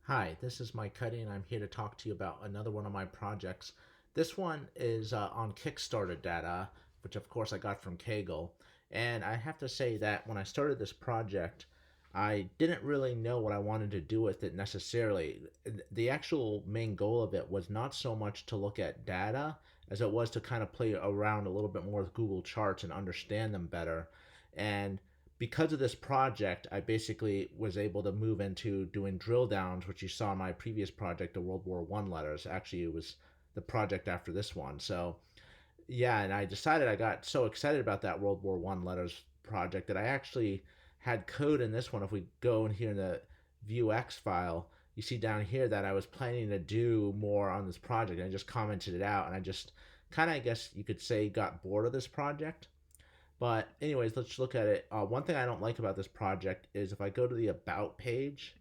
Hi, this is Mike Cuddy, and I'm here to talk to you about another one of my projects. This one is on Kickstarter data, which of course I got from Kaggle. And I have to say that when I started this project, I didn't really know what I wanted to do with it necessarily. The actual main goal of it was not so much to look at data as it was to kind of play around a little bit more with Google Charts and understand them better. And because of this project, I basically was able to move into doing drill downs, which you saw in my previous project, the World War One letters. Actually, it was the project after this one. So yeah, and I decided I got so excited about that World War One letters project that I actually had code in this one. If we go in here in the Vue.js file, you see down here that I was planning to do more on this project, and I just commented it out, and I just kind of, I guess you could say, got bored of this project. But anyways, let's look at it. One thing I don't like about this project is if I go to the about page,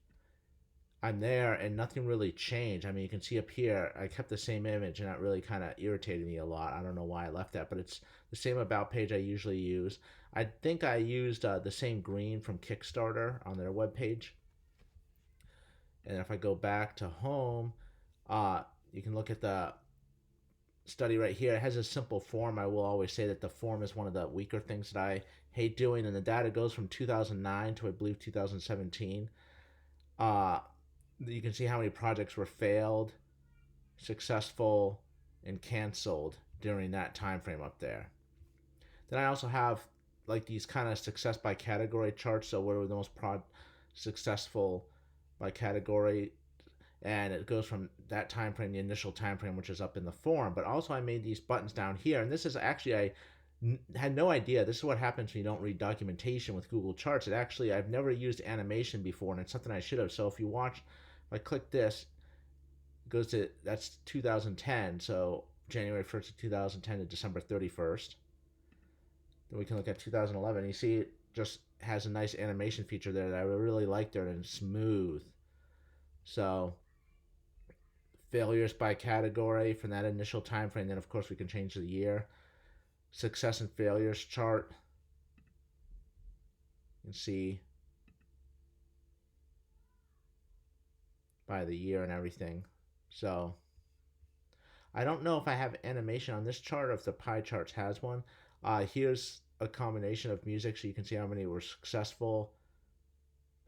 I'm there and nothing really changed. I mean, you can see up here, I kept the same image and that really kind of irritated me a lot. I don't know why I left that, but it's the same about page I usually use. I think I used the same green from Kickstarter on their webpage. And if I go back to home, uh, you can look at the study right here. It has a simple form. I will always say that the form is one of the weaker things that I hate doing, and the data goes from 2009 to I believe 2017. Uh, you can see how many projects were failed, successful, and canceled during that time frame up there. Then I also have like these kind of success by category charts. So what were the most successful by category, and it goes from that time frame, the initial time frame, which is up in the form. But also I made these buttons down here, and this is actually had no idea. This is what happens when you don't read documentation with Google Charts. It actually, I've never used animation before, and it's something I should have. So if you watch, if I click this, it goes to, that's 2010. So January 1st of 2010 to December 31st. Then we can look at 2011. You see it just has a nice animation feature there that I really like there, and it's smooth. So failures by category from that initial time frame. Then of course we can change the year. Success and failures chart. You can see by the year and everything. So I don't know if I have animation on this chart or if the pie charts has one. Here's a combination of music so you can see how many were successful,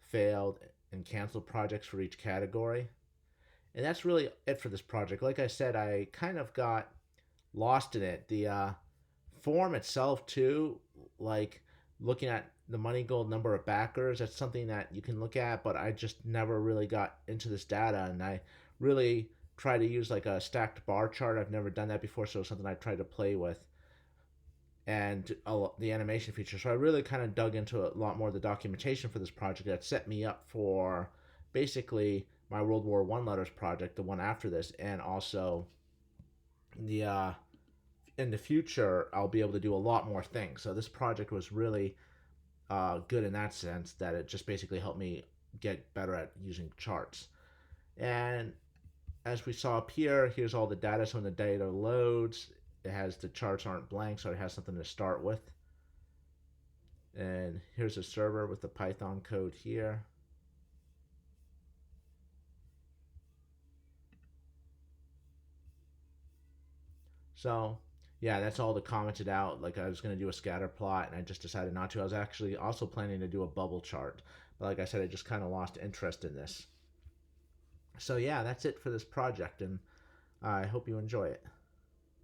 failed, and canceled projects for each category. And that's really it for this project. Like I said, I kind of got lost in it. The form itself too, like looking at the money goal number of backers, that's something that you can look at, but I just never really got into this data, and I really try to use like a stacked bar chart. I've never done that before, so it's something I try to play with, and the animation feature. So I really kind of dug into a lot more of the documentation for this project that set me up for basically my World War One letters project, the one after this, and also the in the future I'll be able to do a lot more things. So this project was really good in that sense, that it just basically helped me get better at using charts. And as we saw up here, here's all the data. So when the data loads, it has the charts aren't blank, so it has something to start with. And here's a server with the Python code here. So yeah, that's all the commented out. Like I was going to do a scatter plot and I just decided not to. I was actually also planning to do a bubble chart. But like I said, I just kind of lost interest in this. So yeah, that's it for this project, and I hope you enjoy it.